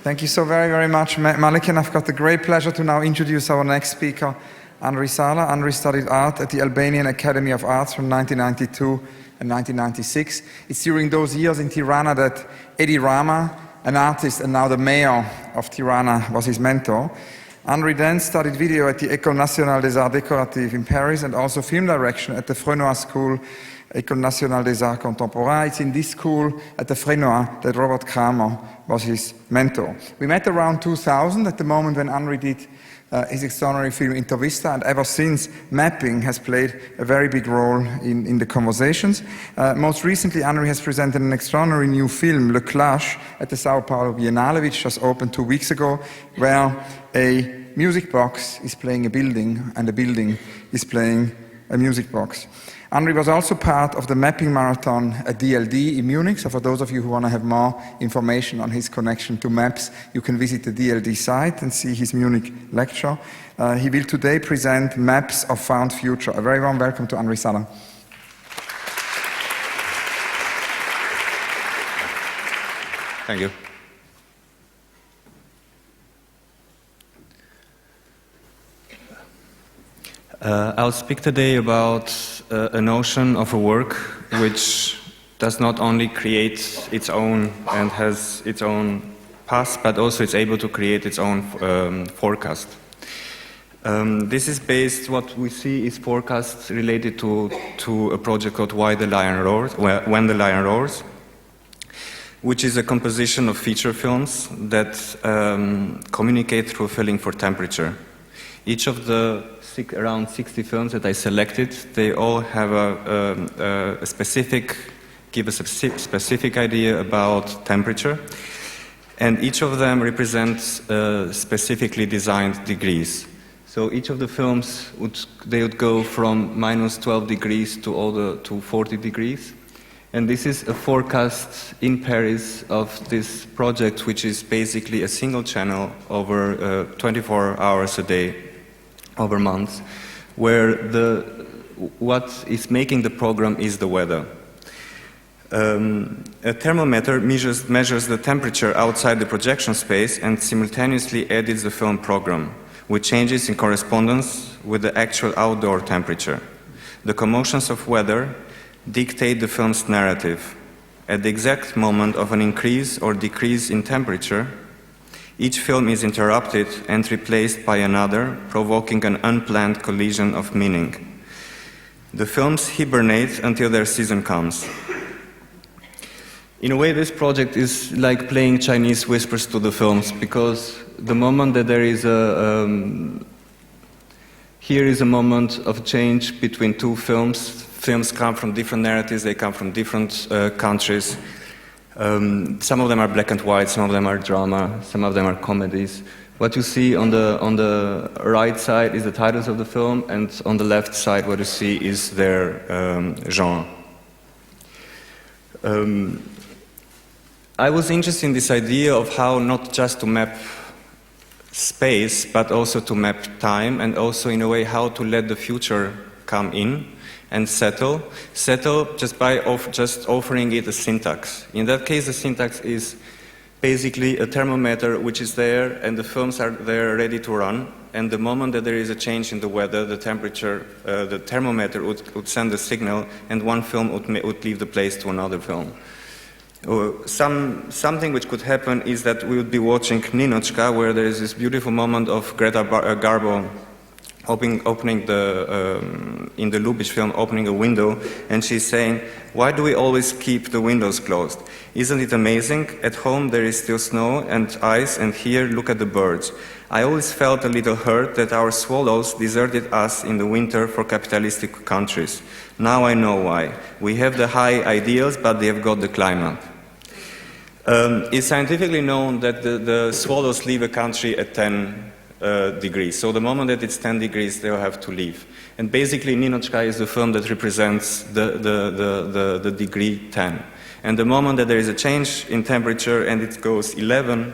Thank you so very, very much, Malik, and I've got the great pleasure to now introduce our next speaker, Anri Sala. Anri studied art at the Albanian Academy of Arts from 1992 and 1996. It's during those years in Tirana that Edi Rama, an artist and now the mayor of Tirana, was his mentor. Anri then studied video at the École Nationale des Arts Décoratifs in Paris and also film direction at the Frenois School, École Nationale des Arts Contemporains. It's in this school at the Frenois that Robert Kramer was his mentor. We met around 2000 at the moment when Anri did his extraordinary film Intervista, and ever since mapping has played a very big role in the conversations. Most recently Anri has presented an extraordinary new film, Le Clash, at the Sao Paulo Biennale, which just opened 2 weeks ago, where a music box is playing a building and a building is playing a music box. Anri was also part of the mapping marathon at DLD in Munich, so for those of you who want to have more information on his connection to maps, you can visit the DLD site and see his Munich lecture. He will today present Maps of Found Future. A very warm welcome to Anri Sala. Thank you. I'll speak today about a notion of a work which does not only create its own and has its own past, but also is able to create its own forecast. This is based, what we see is forecasts related to a project called When the Lion Roars, which is a composition of feature films that communicate through feeling for temperature. Each of the around 60 films that I selected, they all have give a specific idea about temperature, and each of them represents specifically designed degrees. So each of the films would go from -12 degrees to 40 degrees, and this is a forecast in Paris of this project, which is basically a single channel over 24 hours a day, over months, where what is making the program is the weather. A thermometer measures the temperature outside the projection space and simultaneously edits the film program, with changes in correspondence with the actual outdoor temperature. The commotions of weather dictate the film's narrative. At the exact moment of an increase or decrease in temperature, each film is interrupted and replaced by another, provoking an unplanned collision of meaning. The films hibernate until their season comes. In a way, this project is like playing Chinese whispers to the films, because the moment that there is here is a moment of change between two films. Films come from different narratives, they come from different countries. Some of them are black and white, some of them are drama, some of them are comedies. What you see on the right side is the titles of the film, and on the left side what you see is their genre. I was interested in this idea of how not just to map space, but also to map time, and also in a way how to let the future come in and settle just by offering it a syntax. In that case, the syntax is basically a thermometer which is there, and the films are there ready to run, and the moment that there is a change in the weather, the temperature, the thermometer would send a signal, and one film would leave the place to another film. Something which could happen is that we would be watching Ninochka, where there is this beautiful moment of Greta Garbo opening in the Lubitsch film, opening a window, and she's saying, "Why do we always keep the windows closed? Isn't it amazing? At home there is still snow and ice, and here look at the birds. I always felt a little hurt that our swallows deserted us in the winter for capitalistic countries. Now I know why. We have the high ideals, but they have got the climate." It's scientifically known that the swallows leave a country at 10 degrees. So the moment that it's 10 degrees, they'll have to leave. And basically, Ninochka is the film that represents the degree 10. And the moment that there is a change in temperature and it goes 11,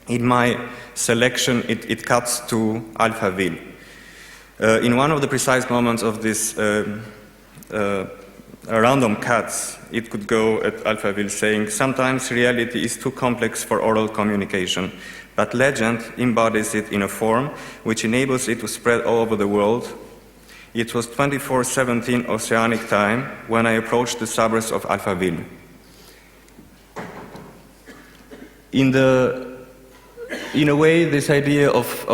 in my selection, it cuts to Alphaville. In one of the precise moments of this random cuts, it could go at Alphaville saying, sometimes reality is too complex for oral communication, but legend embodies it in a form which enables it to spread all over the world. It was 24/17 Oceanic time when I approached the suburbs of Alphaville. In a way, this idea of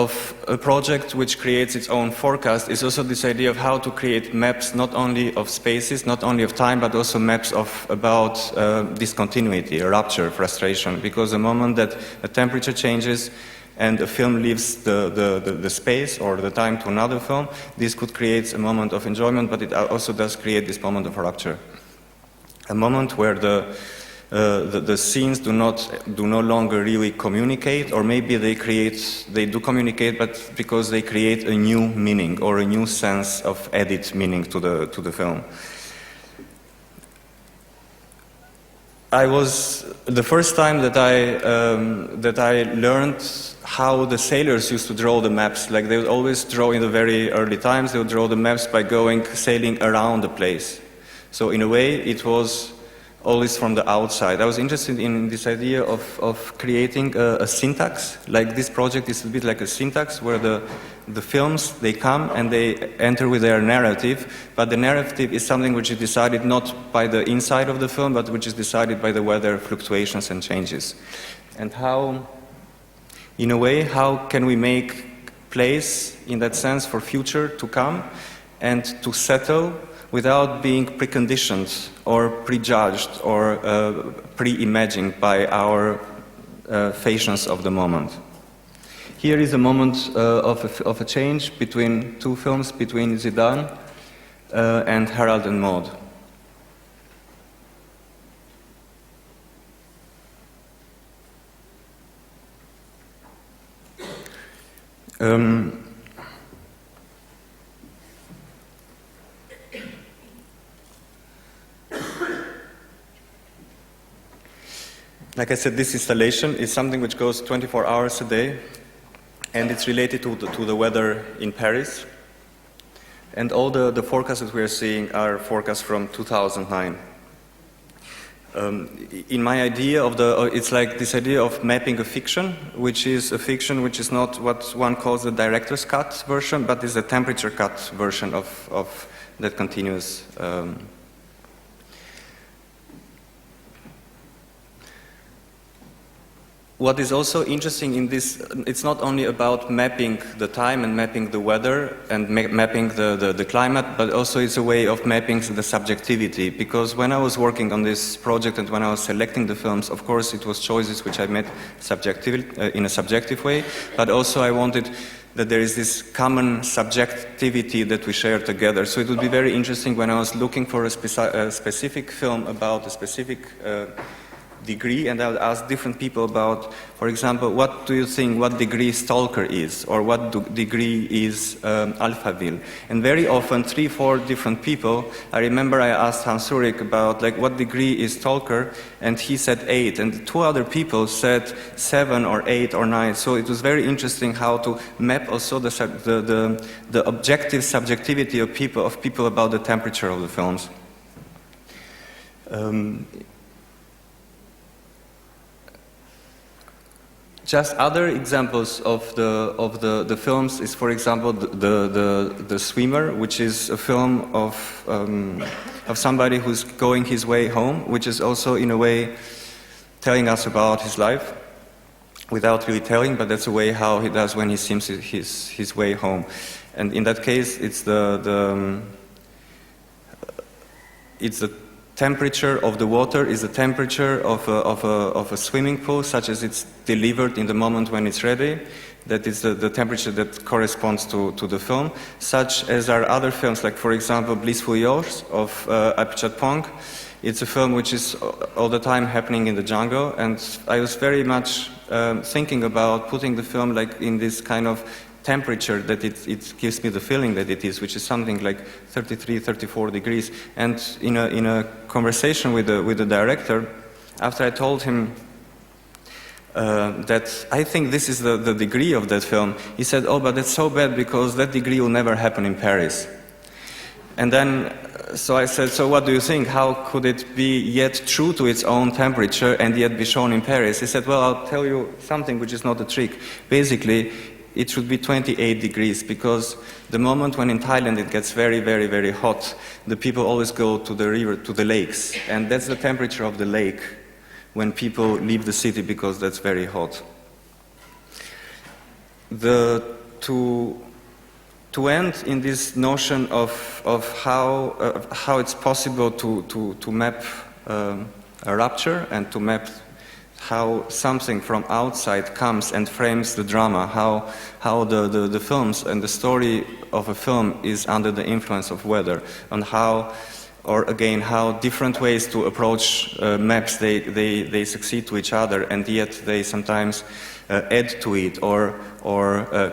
a project which creates its own forecast is also this idea of how to create maps not only of spaces, not only of time, but also maps about discontinuity, rupture, frustration. Because the moment that a temperature changes and a film leaves the space or the time to another film, this could create a moment of enjoyment, but it also does create this moment of rupture. A moment where the scenes do no longer really communicate, or maybe they do communicate, but because they create a new meaning or a new sense of added meaning to the film. The first time that I learned how the sailors used to draw the maps. Like they would always draw in the very early times. They would draw the maps by sailing around the place. So in a way, it was always from the outside. I was interested in this idea of creating a syntax. Like this project is a bit like a syntax where the films, they come and they enter with their narrative, but the narrative is something which is decided not by the inside of the film, but which is decided by the weather fluctuations and changes. And how, in a way, how can we make place, in that sense, for future to come and to settle without being preconditioned or prejudged or pre-imagined by our fashions of the moment. Here is a moment of a change between two films, between Zidane and Harold and Maude. Like I said, this installation is something which goes 24 hours a day, and it's related to the weather in Paris. And all the forecasts that we are seeing are forecasts from 2009. In my idea it's like this idea of mapping a fiction, which is a fiction which is not what one calls the director's cut version, but is a temperature cut version of that continuous. What is also interesting in this, it's not only about mapping the time and mapping the weather and mapping the climate, but also it's a way of mapping the subjectivity. Because when I was working on this project and when I was selecting the films, of course it was choices which I made in a subjective way, but also I wanted that there is this common subjectivity that we share together. So it would be very interesting when I was looking for a specific film about a specific degree, and I would ask different people about, for example, what do you think, what degree Stalker is, or what degree is Alphaville? And very often, 3-4 different people, I remember I asked Hans-Ulrich about, like, what degree is Stalker, and he said 8, and 2 other people said 7 or 8 or 9, so it was very interesting how to map also the objective subjectivity of people about the temperature of the films. Just other examples of the films is, for example, the Swimmer, which is a film of somebody who's going his way home, which is also in a way telling us about his life, without really telling, but that's the way how he does when he sees his way home. And in that case, it's the temperature of the water is the temperature of a swimming pool, such as it's delivered in the moment when it's ready. That is the temperature that corresponds to the film, such as are other films, like, for example, Blissful Yours of Apichat Pong. It's a film which is all the time happening in the jungle, and I was very much thinking about putting the film like in this kind of temperature that it gives me the feeling that it is, which is something like 33, 34 degrees. And in a conversation with the director, after I told him that I think this is the degree of that film, he said, "Oh, but that's so bad because that degree will never happen in Paris." And then, so I said, so what do you think? How could it be yet true to its own temperature and yet be shown in Paris? He said, well, I'll tell you something which is not a trick. Basically, it should be 28 degrees, because the moment when in Thailand it gets very, very, very hot, the people always go to the river, to the lakes. And that's the temperature of the lake when people leave the city, because that's very hot. To end in this notion of how it's possible to map a rupture and to map how something from outside comes and frames the drama, how the films and the story of a film is under the influence of weather, and how different ways to approach maps they succeed to each other, and yet they sometimes add to it or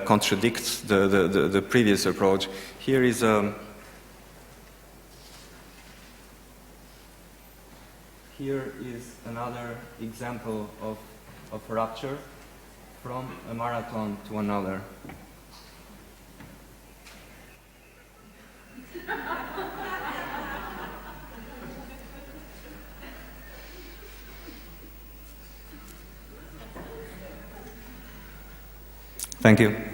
contradict the previous approach. Here is another example of rupture from a marathon to another. Thank you.